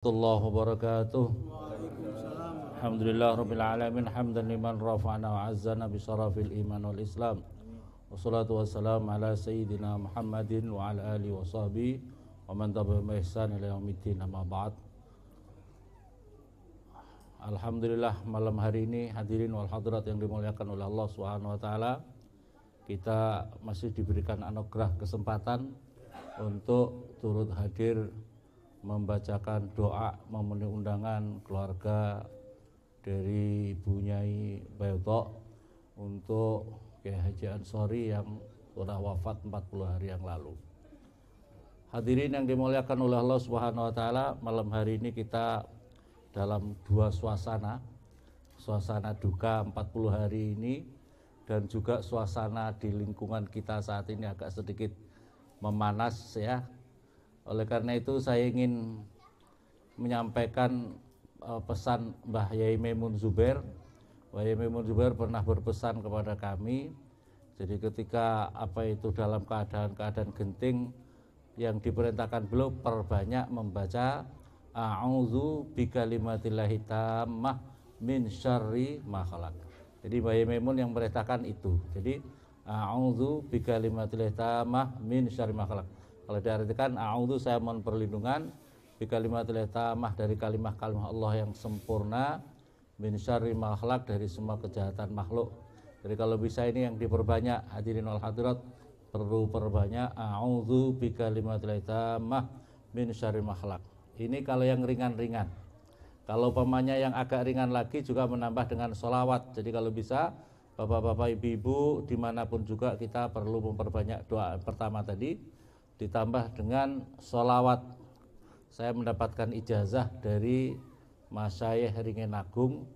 Warahmatullahi wabarakatuh. Alhamdulillah rabbil alamin hamdan liman rafa'ana wa azzana bi syarafil iman wal islam. Wassalatu wassalamu ala sayyidina Muhammadin wa ala alihi wa sahbihi wa man tabi'ahum bi ihsan ila yaumiddin, amma ba'd. Alhamdulillah, malam hari ini hadirin wal hadirat yang dimuliakan oleh Allah Subhanahu wa taala, kita masih diberikan anugerah kesempatan untuk turut hadir membacakan doa memenuhi undangan keluarga dari Ibu Nyai Bayoto untuk Kiai Haji Ansori yang sudah wafat 40 hari yang lalu. Hadirin yang dimuliakan oleh Allah Subhanahu wa taala, malam hari ini kita dalam dua suasana duka 40 hari ini dan juga suasana di lingkungan kita saat ini agak sedikit memanas ya. Oleh karena itu saya ingin menyampaikan pesan Mbah Yai Maimun Zubair. Mbah Yai Maimun Zubair pernah berpesan kepada kami, jadi ketika dalam keadaan genting, yang diperintahkan beliau perbanyak membaca a'udzu bikalimatillahi tammah min syarri ma khalaq. Jadi Mbah Yai Maimun yang merintahkan itu. Jadi a'udzu bikalimatillahi tammah min syarri ma khalaq. Kalau diartikan a'udzu, saya mohon perlindungan, bikalimatil tamah, dari kalimah-kalimah Allah yang sempurna, min syarri ma khalaq, dari semua kejahatan makhluk. Jadi kalau bisa ini yang diperbanyak, hadirin wal hadirat, perlu perbanyak a'udzu bikalimatil tamah min syarri ma khalaq. Ini kalau yang ringan-ringan. Kalau umpamanya yang agak ringan lagi juga menambah dengan sholawat. Jadi kalau bisa bapak-bapak ibu-ibu dimanapun juga kita perlu memperbanyak doa pertama tadi, ditambah dengan sholawat. Saya mendapatkan ijazah dari Masyayikh Ringin Agung,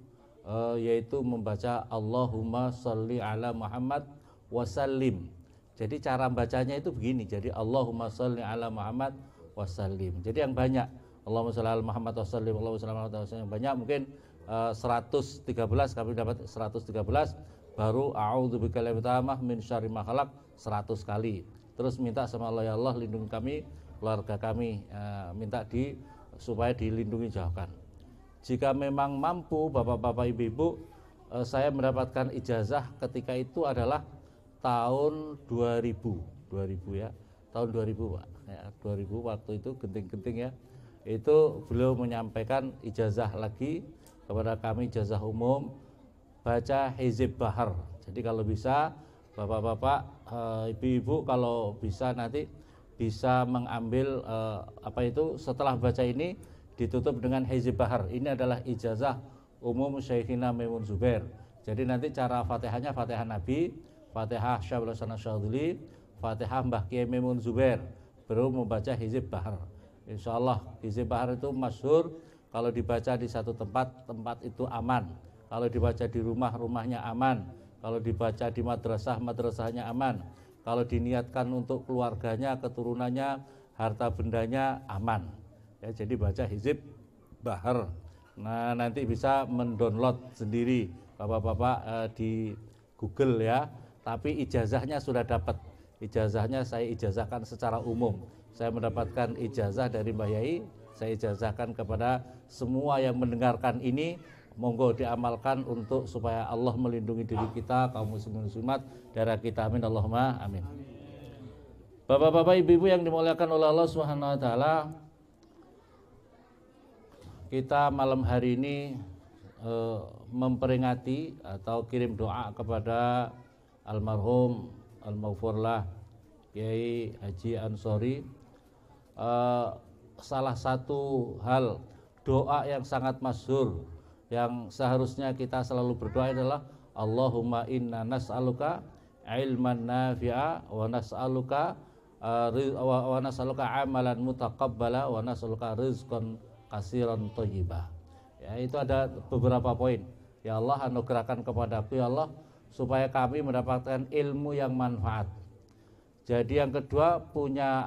yaitu membaca Allahumma sholli ala Muhammad wasallim. Jadi cara bacanya itu begini, jadi Allahumma sholli ala Muhammad wasallim. Jadi yang banyak Allahumma sholli ala Muhammad wasallim, Allahumma sholli ala Muhammad wasallim, yang banyak mungkin 113, kami dapat 113, baru a'udzu bikalimatillahi tammah min syarri ma khalaq 100 kali. Terus minta sama Allah, ya Allah lindungi kami, keluarga kami, minta supaya dilindungi jauhkan. Jika memang mampu bapak-bapak ibu-ibu, saya mendapatkan ijazah ketika itu adalah tahun 2000 ya, tahun 2000 Pak, ya, 2000 waktu itu genting-genting ya. Itu beliau menyampaikan ijazah lagi kepada kami, ijazah umum, baca Hizib Bahar. Jadi kalau bisa bapak-bapak, ibu-ibu kalau bisa nanti bisa mengambil setelah baca ini ditutup dengan Hizib Bahar. Ini adalah ijazah umum Syekhina Maimun Zubair. Jadi nanti cara Fatihahnya Fatihah Nabi, Fatihah Syaikhul Hasan Asyadzili, Fatihah Mbah Kiai Maimun Zubair, baru membaca Hizib Bahar. Insyaallah Hizib Bahar itu masyhur, kalau dibaca di satu tempat itu aman. Kalau dibaca di rumahnya aman. Kalau dibaca di madrasahnya aman. Kalau diniatkan untuk keluarganya, keturunannya, harta bendanya aman. Ya, jadi baca Hizib Bahar. Nah, nanti bisa mendownload sendiri bapak-bapak di Google ya. Tapi ijazahnya sudah dapat. Ijazahnya saya ijazahkan secara umum. Saya mendapatkan ijazah dari Mbah Yai. Saya ijazahkan kepada semua yang mendengarkan ini. Monggo diamalkan untuk supaya Allah melindungi diri kita, kaum muslimin muslimat, daerah kita, amin Allahumma amin. Bapak-bapak ibu-ibu yang dimuliakan oleh Allah Subhanahu wa taala, kita malam hari ini memperingati atau kirim doa kepada almarhum al-maghfurlah Kiai Haji Ansori. Salah satu hal doa yang sangat masyhur yang seharusnya kita selalu berdoa adalah Allahumma inna nas'aluka ilman nafi'a wa nas'aluka amalan mutaqabbala wa nas'aluka rizqan katsiran thayyibah. Ya, itu ada beberapa poin. Ya Allah, anugerahkan kepadaku ya Allah supaya kami mendapatkan ilmu yang manfaat. Jadi yang kedua, punya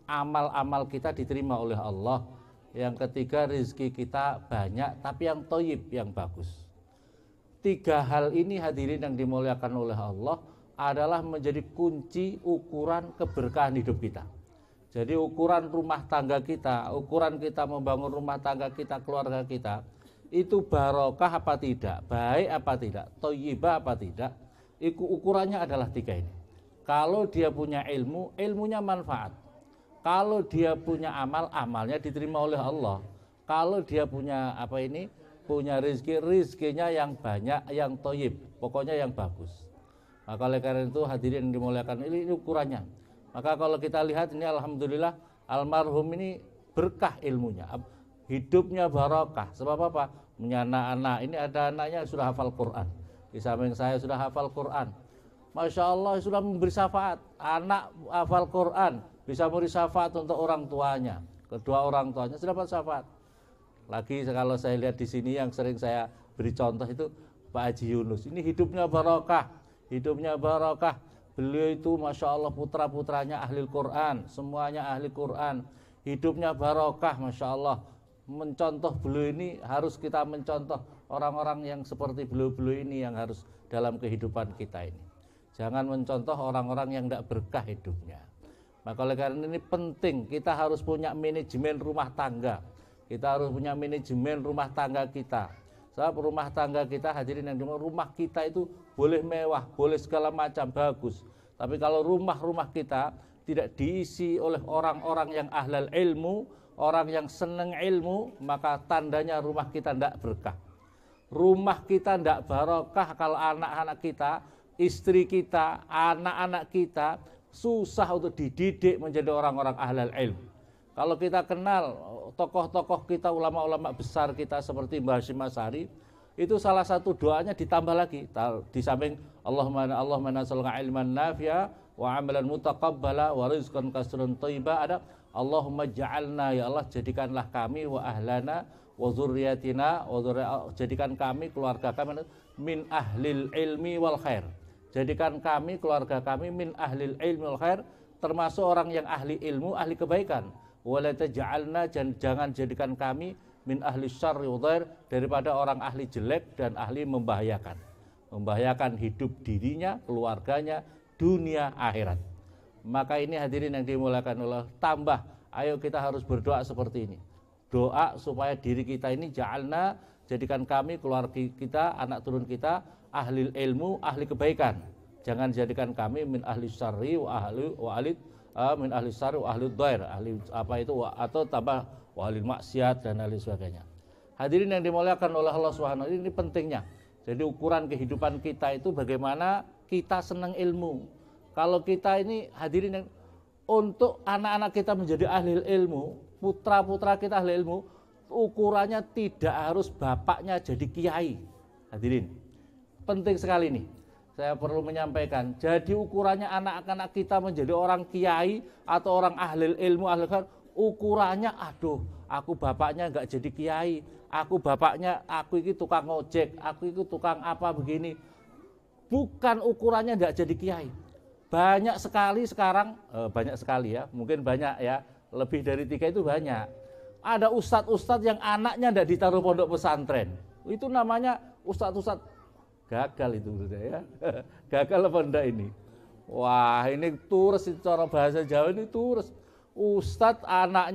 amal-amal kita diterima oleh Allah. Yang ketiga, rezeki kita banyak tapi yang thayyib, yang bagus. Tiga hal ini hadirin yang dimuliakan oleh Allah adalah menjadi kunci ukuran keberkahan hidup kita. Jadi ukuran rumah tangga kita, ukuran kita membangun rumah tangga kita, keluarga kita, itu barokah apa tidak, baik apa tidak, thayyibah apa tidak, ukurannya adalah 3 ini. Kalau dia punya ilmu, ilmunya manfaat. Kalau dia punya amal, amalnya diterima oleh Allah. Kalau dia punya punya rezeki, rezekinya yang banyak, yang thayyib, pokoknya yang bagus. Maka oleh karena itu hadirin yang dimuliakan, ini ukurannya. Maka kalau kita lihat ini alhamdulillah almarhum ini berkah ilmunya, hidupnya barokah. Sebab apa? Punya anak-anak, ini ada anaknya sudah hafal Quran. Di samping saya sudah hafal Quran. Masya Allah sudah memberi syafaat. Anak hafal Quran bisa memberi syafaat untuk orang tuanya. Kedua orang tuanya sudah dapat syafaat. Lagi kalau saya lihat di sini yang sering saya beri contoh itu Pak Haji Yunus. Ini hidupnya barokah, hidupnya barokah. Beliau itu Masya Allah putra-putranya ahli Quran, semuanya ahli Quran. Hidupnya barokah Masya Allah. Mencontoh beliau ini harus kita mencontoh orang-orang yang seperti beliau-beliau ini yang harus dalam kehidupan kita ini. Jangan mencontoh orang-orang yang tidak berkah hidupnya. Maka oleh karena ini penting kita harus punya manajemen rumah tangga. Kita harus punya manajemen rumah tangga kita. Sebab rumah tangga kita hadirin yang dimana rumah kita itu boleh mewah, boleh segala macam bagus. Tapi kalau rumah-rumah kita tidak diisi oleh orang-orang yang ahlal ilmu, orang yang senang ilmu, maka tandanya rumah kita tidak berkah. Rumah kita tidak barokah kalau anak-anak kita, istri kita, anak-anak kita susah untuk dididik menjadi orang-orang ahlal ilmu. Kalau kita kenal tokoh-tokoh kita, ulama-ulama besar kita seperti Mbah Hasyim Asy'ari, itu salah satu doanya ditambah lagi di samping Allahumma nasalluka ilman nafi'a wa amalan mutaqabbala wa rizqan kasrun thayyiba, ada Allahumma ja'alna, ya Allah jadikanlah kami wa ahlana wa dzurriyyatina jadikan kami keluarga kami min ahlil ilmi wal khair. Jadikan kami keluarga kami min ahlil ilmi wal khair, termasuk orang yang ahli ilmu, ahli kebaikan. Wala taj'alna, jangan jadikan kami min ahli syarri wa dhair, daripada orang ahli jelek dan ahli membahayakan hidup dirinya, keluarganya, dunia akhirat. Maka ini hadirin yang dimuliakan Allah, tambah ayo kita harus berdoa seperti ini. Doa supaya diri kita ini ja'alna, jadikan kami, keluarga kita, anak turun kita ahli ilmu, ahli kebaikan. Jangan jadikan kami min ahli syarri wa ahli min ahli syarri wa ahli dhair, ahli atau tambah wa ahli maksiat dan lain sebagainya. Hadirin yang dimuliakan oleh Allah Subhanahu wa taala, ini pentingnya. Jadi ukuran kehidupan kita itu bagaimana kita senang ilmu. Kalau kita ini hadirin yang untuk anak-anak kita menjadi ahli ilmu, putra-putra kita ahli ilmu, ukurannya tidak harus bapaknya jadi kiai. Hadirin, penting sekali nih. Saya perlu menyampaikan, jadi ukurannya anak-anak kita menjadi orang kiai atau orang ahli ilmu, ukurannya aku bapaknya enggak jadi kiai, aku ini tukang ojek, aku itu tukang apa begini. Bukan ukurannya enggak jadi kiai. Banyak sekali sekarang, banyak sekali ya, mungkin banyak ya, lebih dari 3 itu banyak. Ada ustadz-ustadz yang anaknya enggak ditaruh pondok pesantren. Itu namanya ustadz-ustadz gagal itu ya. Gagal apa enggak ini? Wah, ini turus, cara bahasa Jawa ini turus. Ustadz anak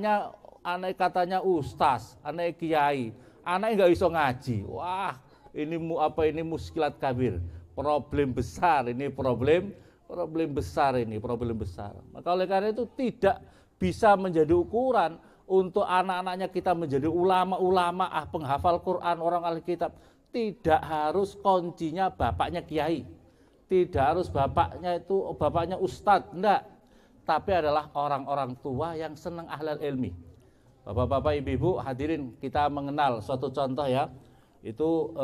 katanya ustaz, anak kiai, anaknya enggak bisa ngaji. Wah, ini muskilat kabir. Problem besar ini, problem besar ini, problem besar. Maka oleh karena itu tidak bisa menjadi ukuran untuk anak-anaknya kita menjadi ulama-ulama, penghafal Quran, orang ahli kitab. Tidak harus kuncinya bapaknya kiai, tidak harus bapaknya ustadz, enggak. Tapi adalah orang-orang tua yang senang ahlal ilmi. Bapak-bapak, ibu-ibu, hadirin, kita mengenal suatu contoh ya. Itu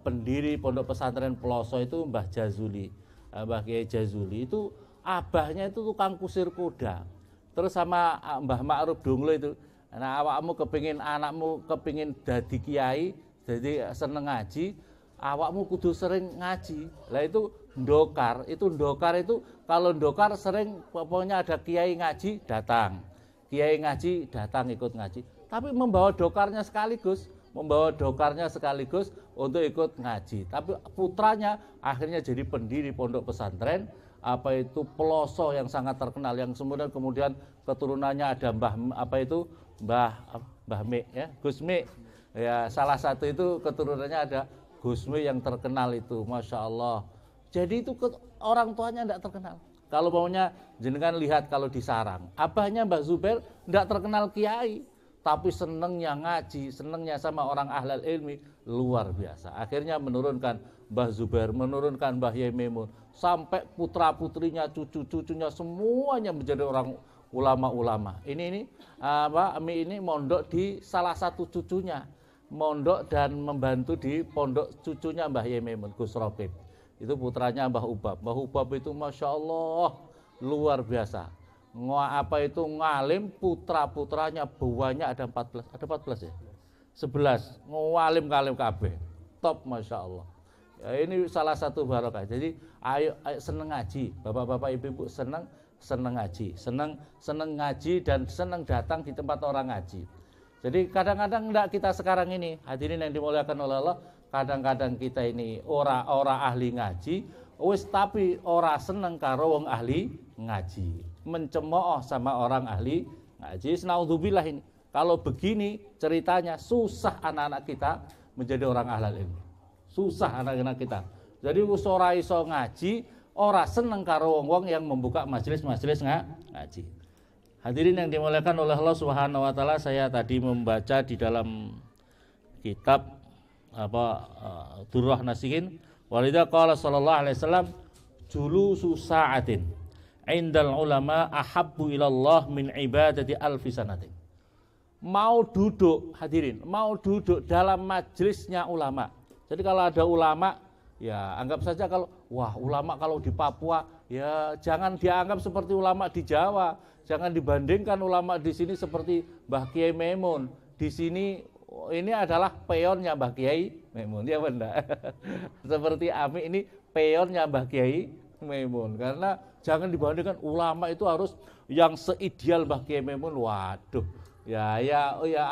pendiri Pondok Pesantren Peloso itu Mbah Jazuli, Mbah Kiai Jazuli itu abahnya itu tukang kusir kuda. Terus sama Mbah Ma'ruf Dunglo itu, nah anakmu kepingin dadi kiai, jadi seneng ngaji, awakmu kudu sering ngaji. Lah itu ndokar itu kalau ndokar sering pokoknya ada kiai ngaji datang. Kiai ngaji datang ikut ngaji. Tapi membawa dokarnya sekaligus untuk ikut ngaji. Tapi putranya akhirnya jadi pendiri pondok pesantren apa itu peloso yang sangat terkenal, yang kemudian keturunannya ada Mbah Mik ya, Gus Mik ya, salah satu itu keturunannya ada Gus Mik yang terkenal itu, Masya Allah. Jadi itu orang tuanya tidak terkenal. Kalau maunya jenengan lihat kalau di sarang, abahnya Mbah Zubair tidak terkenal kiai, tapi senengnya ngaji, senengnya sama orang ahlul ilmi luar biasa. Akhirnya menurunkan Mbah Zubair, menurunkan Mbah Yai Maimun, sampai putra-putrinya, cucu-cucunya semuanya menjadi orang ulama-ulama. Ini mondok di salah satu cucunya, mondok dan membantu di pondok cucunya Mbah Yai Maimun, Gus Rokib. Itu putranya Mbah Ubab. Mbah Ubab itu Masya Allah luar biasa. Ngalim, putra-putranya buahnya ada 14 ya? 11, ngalim kabeh. Top Masya Allah. Ya, ini salah satu barokah. Jadi ayo seneng ngaji, bapak-bapak ibu-ibu seneng ngaji, seneng ngaji dan seneng datang di tempat orang ngaji. Jadi kadang-kadang enggak kita sekarang ini, hadirin yang dimuliakan oleh Allah, kadang-kadang kita ini ora ahli ngaji, tapi ora seneng karo wong ahli ngaji, mencemooh sama orang ahli ngaji. Naudzubillah ini. Kalau begini ceritanya susah anak-anak kita menjadi orang ahlul ilmi. Susah anak-anak kita. Jadi ora iso ngaji, ora seneng karo wong-wong yang membuka majelis-majelis ngaji. Hadirin yang dimuliakan oleh Allah Subhanahu wa taala, saya tadi membaca di dalam kitab Durrah Nasihin, walidha qala sallallahu alaihi wasallam julusu sa'atin indal ulama ahabbu ilallah min ibadati alfi sanatin. Mau duduk, hadirin, mau duduk dalam majelisnya ulama. Jadi kalau ada ulama, ya anggap saja kalau ulama kalau di Papua, ya jangan dianggap seperti ulama di Jawa, jangan dibandingkan ulama di sini seperti Mbah Kiai Maimun. Di sini ini adalah peonnya Mbah Kiai Maimun, ya benda. Seperti Ami ini peonnya Mbah Kiai Maimun, karena jangan dibandingkan ulama itu harus yang seideal Mbah Kiai Maimun. Waduh, ya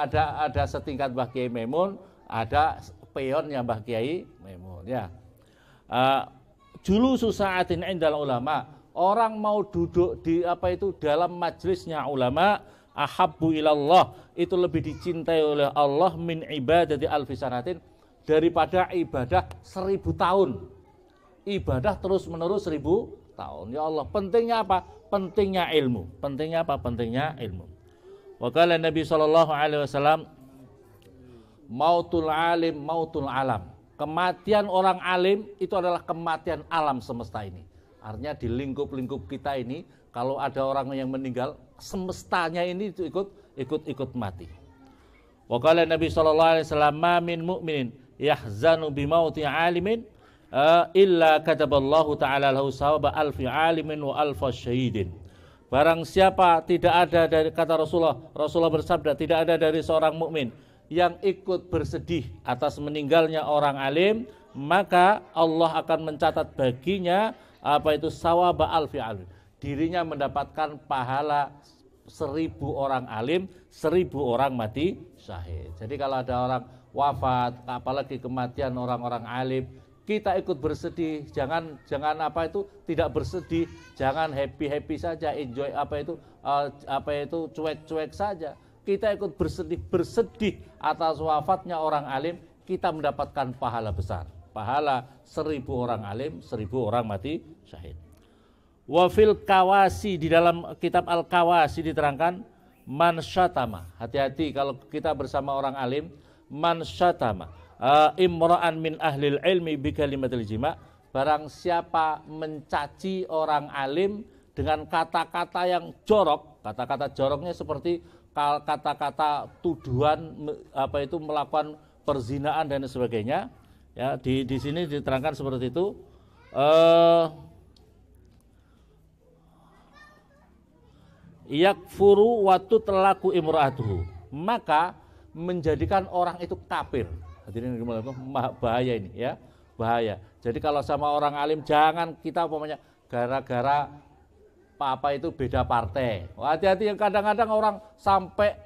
ada setingkat Mbah Kiai Maimun, ada peonnya Mbah Kiai Maimun ya. Julusu sa'atin indal ulama, orang mau duduk di dalam majelisnya ulama, ahabbu ilallah, itu lebih dicintai oleh Allah min ibadati alfi sanatin, daripada ibadah 1000 tahun. Ibadah terus menerus 1000 tahun. Ya Allah, pentingnya apa? Pentingnya ilmu. Pentingnya apa? Pentingnya ilmu. Wa qala Nabi sallallahu alaihi wasallam, mautul alim mautul alam. Kematian orang alim itu adalah kematian alam semesta ini. Artinya di lingkup-lingkup kita ini, kalau ada orang yang meninggal, semestanya ini itu ikut mati. Wa qala Nabi sallallahu alaihi wasallam, ma min mu'minin yahzanu bi mauti alimin illa kataballahu ta'ala lahu sawaba alfi alimin wa alfa syahidin. Barang siapa tidak ada dari, kata Rasulullah bersabda, tidak ada dari seorang mukmin yang ikut bersedih atas meninggalnya orang alim, maka Allah akan mencatat baginya sawaba alfi alim. Dirinya mendapatkan pahala 1000 orang alim, 1000 orang mati syahid. Jadi kalau ada orang wafat, apalagi kematian orang-orang alim, kita ikut bersedih, jangan tidak bersedih, jangan happy saja, enjoy cuek-cuek saja. Kita ikut bersedih atas wafatnya orang alim, kita mendapatkan pahala besar, pahala 1000 orang alim, 1000 orang mati syahid. Wa fil kawasi, di dalam kitab Al-Kawasi diterangkan, man syatama, hati-hati kalau kita bersama orang alim, man syatama imra'an min ahlil ilmi bi kalimatil jima, barang siapa mencaci orang alim dengan kata-kata yang jorok, kata-kata joroknya seperti kata-kata tuduhan melakukan perzinaan dan sebagainya. Ya, di sini diterangkan seperti itu. Yakfuru wa tutlaku imra'atuhu, maka menjadikan orang itu kafir. Hadirin bahaya ini ya, bahaya. Jadi kalau sama orang alim jangan kita gara-gara beda partai. Hati-hati, yang kadang-kadang orang sampai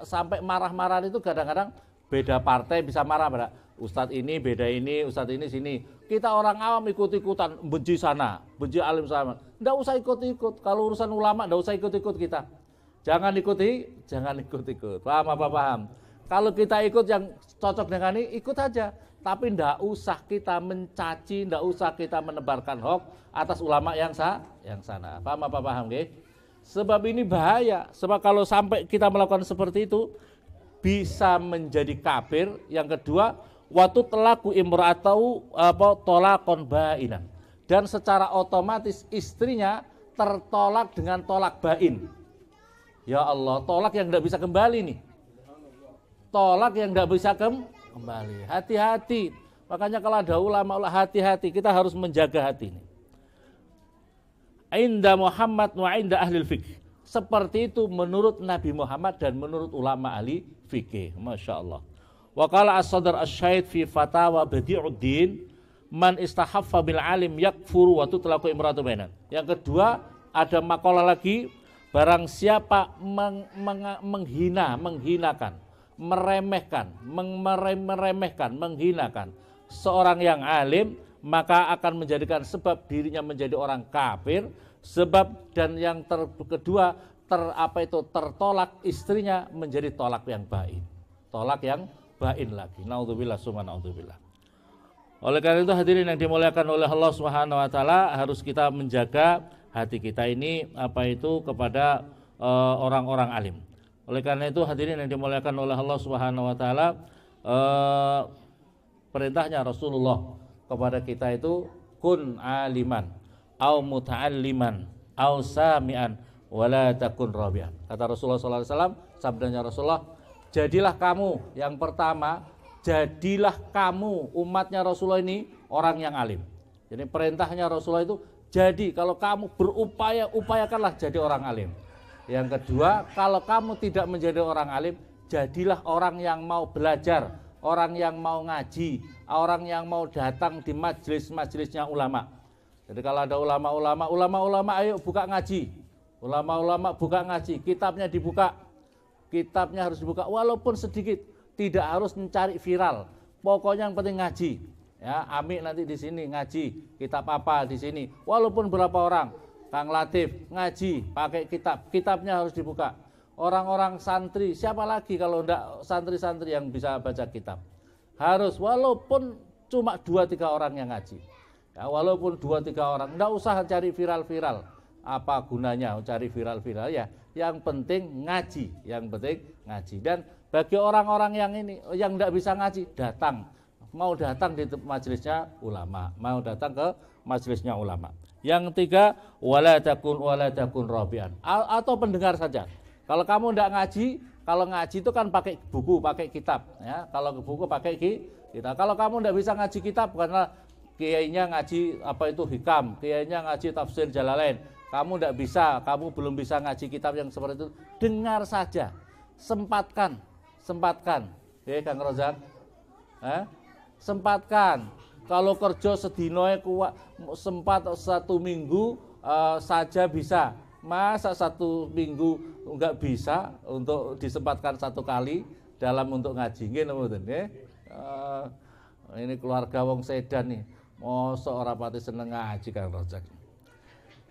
marah-marah itu kadang-kadang beda partai bisa marah. Ustadz ini beda ini, ustadz ini sini. Kita orang awam ikut-ikutan, benci sana, benci alim sana. Nggak usah ikut-ikut. Kalau urusan ulama nggak usah ikut-ikut kita. Jangan ikut-ikut. Paham apa paham? Kalau kita ikut yang cocok dengan ini, ikut aja. Tapi nggak usah kita mencaci, nggak usah kita menebarkan hoax atas ulama yang sana. Paham apa paham, nggih? Sebab ini bahaya. Sebab kalau sampai kita melakukan seperti itu, bisa menjadi kafir. Yang kedua, waktu telaku imra'atau tolakon ba'inan, dan secara otomatis istrinya tertolak dengan tolak bain. Ya Allah, tolak yang tidak bisa kembali nih. Tolak yang tidak bisa kembali. Hati-hati. Makanya kalau ada ulama hati-hati, kita harus menjaga hati ini. Inda Muhammad wa inda ahli fiqh. Seperti itu menurut Nabi Muhammad dan menurut ulama ahli fikih. Masya Allah. Wa qala as-sadr asy-syahid fi fatawa Badi'uddin, man istahaffa bil alim yakfuru wa tutlaqu imratu bainan. Yang kedua, ada makalah lagi, barang siapa menghinakan, menghinakan seorang yang alim, maka akan menjadikan sebab dirinya menjadi orang kafir. Sebab dan yang kedua tertolak istrinya menjadi tolak yang bain. Tolak yang bain lagi. Naudzubillah summa naudzubillah. Oleh karena itu hadirin yang dimuliakan oleh Allah Subhanahu wa taala, harus kita menjaga hati kita ini kepada orang-orang alim. Oleh karena itu hadirin yang dimuliakan oleh Allah Subhanahu wa taala, perintahnya Rasulullah kepada kita itu kun aliman au muta'alliman au sami'an wala takun rabi'an. Kata Rasulullah sallallahu alaihi wasallam, sabdanya Rasulullah, jadilah kamu yang pertama, jadilah kamu umatnya Rasulullah ini orang yang alim. Jadi perintahnya Rasulullah itu, jadi kalau kamu berupaya, upayakanlah jadi orang alim. Yang kedua, kalau kamu tidak menjadi orang alim, jadilah orang yang mau belajar, orang yang mau ngaji, orang yang mau datang di majelis-majelisnya ulama. Jadi kalau ada ulama-ulama, ayo buka ngaji. Ulama-ulama buka ngaji, kitabnya dibuka. Kitabnya harus dibuka walaupun sedikit, tidak harus mencari viral. Pokoknya yang penting ngaji. Ya, Ami nanti di sini ngaji, kitab apa di sini. Walaupun berapa orang, Kang Latif ngaji, pakai kitab. Kitabnya harus dibuka. Orang-orang santri, siapa lagi kalau enggak santri-santri yang bisa baca kitab? Harus, walaupun cuma 2-3 orang yang ngaji. Ya, walaupun 2-3 orang, enggak usah cari viral-viral. Apa gunanya cari viral-viral ya? Yang penting ngaji, Dan bagi orang-orang yang ini yang enggak bisa ngaji, mau datang di majelisnya ulama, Yang ketiga, wala takun rabi'an, atau pendengar saja. Kalau kamu enggak ngaji, kalau ngaji itu kan pakai buku, pakai kitab, ya. Kalau buku pakai kitab. Kalau kamu enggak bisa ngaji kitab karena kiainya ngaji hikam, kiainya ngaji tafsir Jalalain, kamu enggak bisa, kamu belum bisa ngaji kitab yang seperti itu, dengar saja, sempatkan, ya Kang Rozak, sempatkan. Kalau kerja sedinoe sempat 1 minggu saja bisa, masa 1 minggu enggak bisa untuk disempatkan 1 kali dalam untuk ngaji, ini keluarga wong sedan nih. Mosok ora pati seneng ngaji Kang Rozak.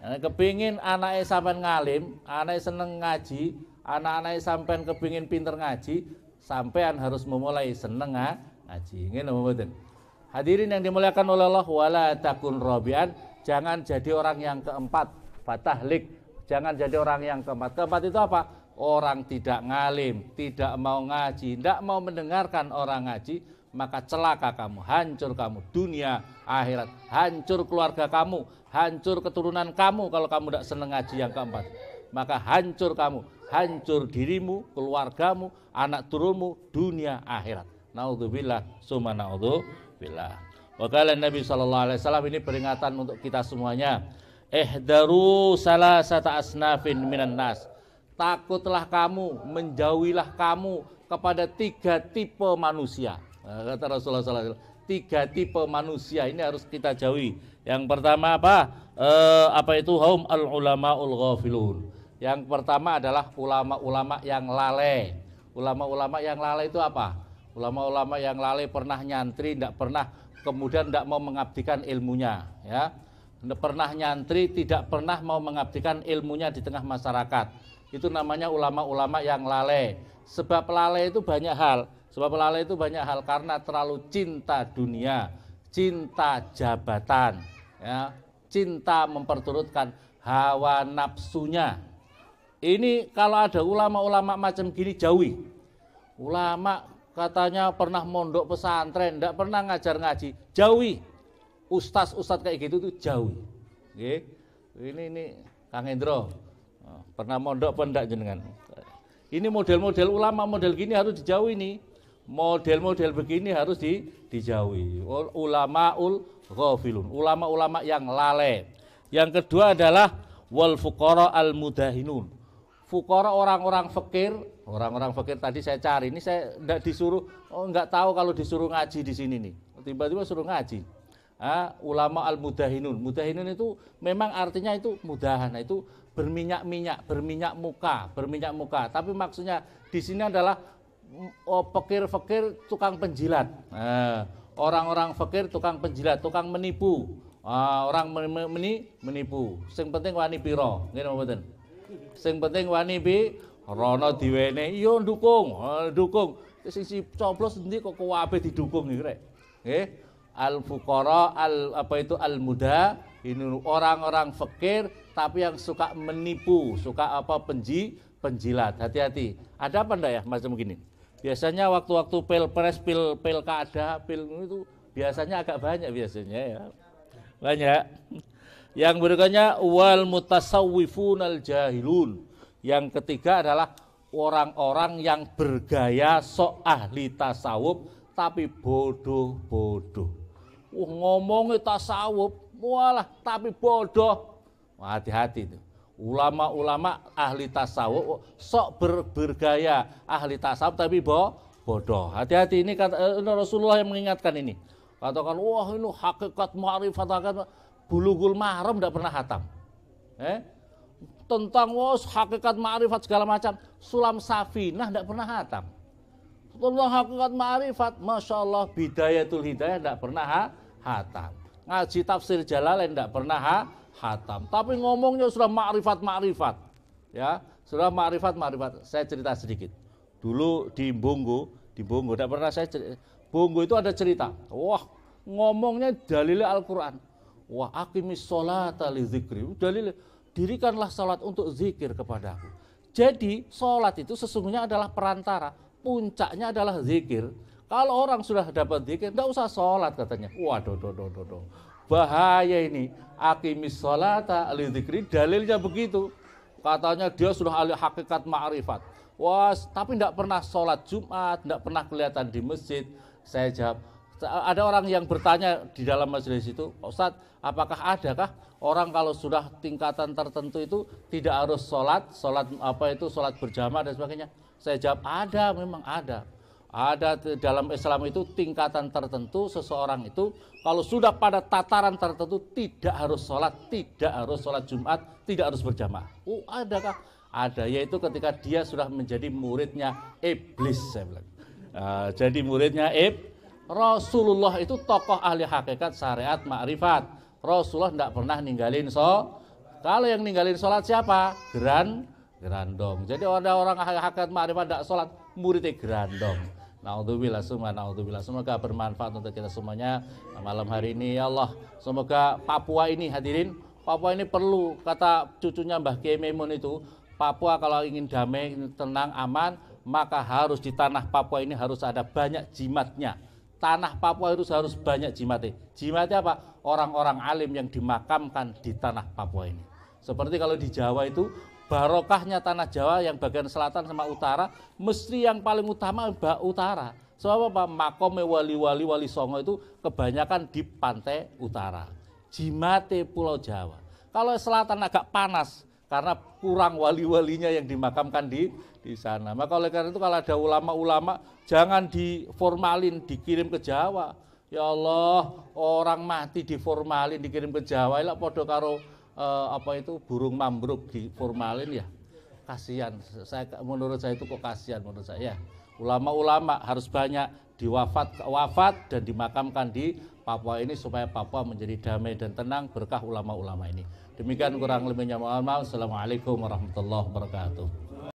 Kepingin anake sampean ngalim, anake seneng ngaji, anak-anake sampean kepingin pinter ngaji, sampean harus memulai seneng ngaji. Ngene mboten. Hadirin yang dimuliakan oleh Allah, wala takun rabi'an, jangan jadi orang yang keempat, fatahlik. Jangan jadi orang yang keempat. Keempat itu apa? Orang tidak ngalim, tidak mau ngaji, tidak mau mendengarkan orang ngaji, maka celaka kamu, hancur kamu, dunia, akhirat, hancur keluarga kamu, hancur keturunan kamu kalau kamu tidak senang ngaji yang keempat. Maka hancur kamu, hancur dirimu, keluargamu, anak turunmu, dunia, akhirat. Naudzubillah, summa naudzubillah. Wa qala Nabi sallallahu alaihi wasallam, ini peringatan untuk kita semuanya. Ihdaru salasata asnafin minan nas. Takutlah kamu, menjauhilah kamu kepada 3 tipe manusia. Kata Rasulullah SAW, 3 tipe manusia ini harus kita jauhi. Yang pertama apa? Hum al-ulama'ul ghafilun. Yang pertama adalah ulama-ulama yang lalai. Ulama-ulama yang lalai itu apa? Ulama-ulama yang lalai pernah nyantri, tidak pernah kemudian tidak mau mengabdikan ilmunya, ya. Pernah nyantri, tidak pernah mau mengabdikan ilmunya di tengah masyarakat. Itu namanya ulama-ulama yang lalai. Sebab lalai itu banyak hal. Sebab lalai itu banyak hal karena terlalu cinta dunia, cinta jabatan, ya, cinta memperturutkan hawa nafsunya. Ini kalau ada ulama-ulama macam gini jauhi. Ulama katanya pernah mondok pesantren, tidak pernah ngajar ngaji, jauhi. Ustaz-ustaz kayak gitu tuh jauhi. Ini Kang Hendro pernah mondok apa enggak jenengan? Ini model-model ulama model gini harus dijauhi nih. Model-model begini harus dijauhi. Ulamaul ghafilun, ulama-ulama yang lalai. Yang kedua adalah wal fuqara al mudahinun. Fuqara orang-orang fakir, tadi saya cari. Ini saya enggak disuruh, enggak tahu kalau disuruh ngaji di sini nih. Tiba-tiba suruh ngaji. Ulama al mudahinun. Mudahinun itu memang artinya itu mudahan, itu berminyak muka. Tapi maksudnya di sini adalah fakir tukang penjilat. Orang-orang fakir tukang penjilat, tukang menipu. Orang menipu. Sing penting wani piro, nggih mboten. Sing penting wani rono diwene, iya dukung. Sing coblos endi kok kabeh didukung iki rek. Nggih. Al fuqara al muda, ini orang-orang fakir tapi yang suka menipu, suka penjilat. Hati-hati. Ada apa enggak ya macam gini? Biasanya waktu-waktu pilpres, pilkada, itu biasanya agak banyak biasanya ya. Banyak. Yang berikutnya wal mutasawwifun al jahilun. Yang ketiga adalah orang-orang yang bergaya sok ahli tasawuf tapi bodoh-bodoh. Ngomongnya tasawuf, walah tapi bodoh. Hati-hati itu. Ulama-ulama ahli tasawuf sok bergaya ahli tasawuf tapi bodoh. Hati-hati, ini kata Rasulullah yang mengingatkan ini. Katakan, wah ini hakikat ma'rifat, bulughul maram tidak pernah hatam. Tentang hakikat ma'rifat segala macam, sulam safinah tidak pernah hatam. Tentang hakikat ma'rifat, Masya Allah, bidayatul hidayah tidak pernah hatam. Ngaji tafsir Jalalain tidak pernah hatam. Tapi ngomongnya sudah ma'rifat. Ya, sudah ma'rifat. Saya cerita sedikit. Dulu di Bongo tidak pernah saya cerita. Bongo itu ada cerita. Wah, ngomongnya dalilnya Al-Qur'an. Wah, aqimis sholata li dzikri. Dalilnya dirikanlah salat untuk zikir kepadaku. Jadi, salat itu sesungguhnya adalah perantara. Puncaknya adalah zikir. Kalau orang sudah dapat zikir, tidak usah sholat katanya. Waduh, bahaya ini. Aqimis sholata li dzikri, dalilnya begitu. Katanya dia sudah ahli hakikat ma'rifat. Wah, tapi tidak pernah sholat Jumat, tidak pernah kelihatan di masjid. Saya jawab, ada orang yang bertanya di dalam majelis itu, Ustaz, apakah adakah orang kalau sudah tingkatan tertentu itu tidak harus sholat berjamaah dan sebagainya? Saya jawab, ada, memang ada. Ada dalam Islam itu tingkatan tertentu seseorang itu kalau sudah pada tataran tertentu tidak harus sholat Jumat, tidak harus berjamaah. Adakah? Ada, yaitu ketika dia sudah menjadi muridnya iblis, saya bilang. Jadi muridnya Rasulullah itu tokoh ahli hakikat syariat ma'rifat. Rasulullah tidak pernah ninggalin Kalau yang ninggalin sholat siapa? Gerandong. Jadi ada orang ahli hakikat ma'rifat tidak sholat, muridnya gerandong. Naudzubillah, semoga bermanfaat untuk kita semuanya malam hari ini ya Allah. Semoga Papua ini hadirin, Papua ini perlu, kata cucunya Mbah Kiai Maimun itu, Papua kalau ingin damai, tenang, aman, maka harus di tanah Papua ini harus ada banyak jimatnya. Tanah Papua harus banyak jimatnya. Jimatnya apa? Orang-orang alim yang dimakamkan di tanah Papua ini. Seperti kalau di Jawa itu barokahnya tanah Jawa yang bagian selatan sama utara, mesti yang paling utama utara. Sebab apa? Makome wali songo itu kebanyakan di pantai utara. Jimate Pulau Jawa. Kalau selatan agak panas karena kurang wali-walinya yang dimakamkan di sana. Maka oleh karena itu kalau ada ulama-ulama jangan diformalin dikirim ke Jawa. Ya Allah, orang mati diformalin dikirim ke Jawa, lah podo karo burung mambruk di formalin ya. kasihan. Menurut saya itu kok kasihan menurut saya. Ulama-ulama harus banyak wafat dan dimakamkan di Papua ini supaya Papua menjadi damai dan tenang berkah ulama-ulama ini. Demikian kurang lebihnya mohon maaf. Assalamualaikum warahmatullahi wabarakatuh.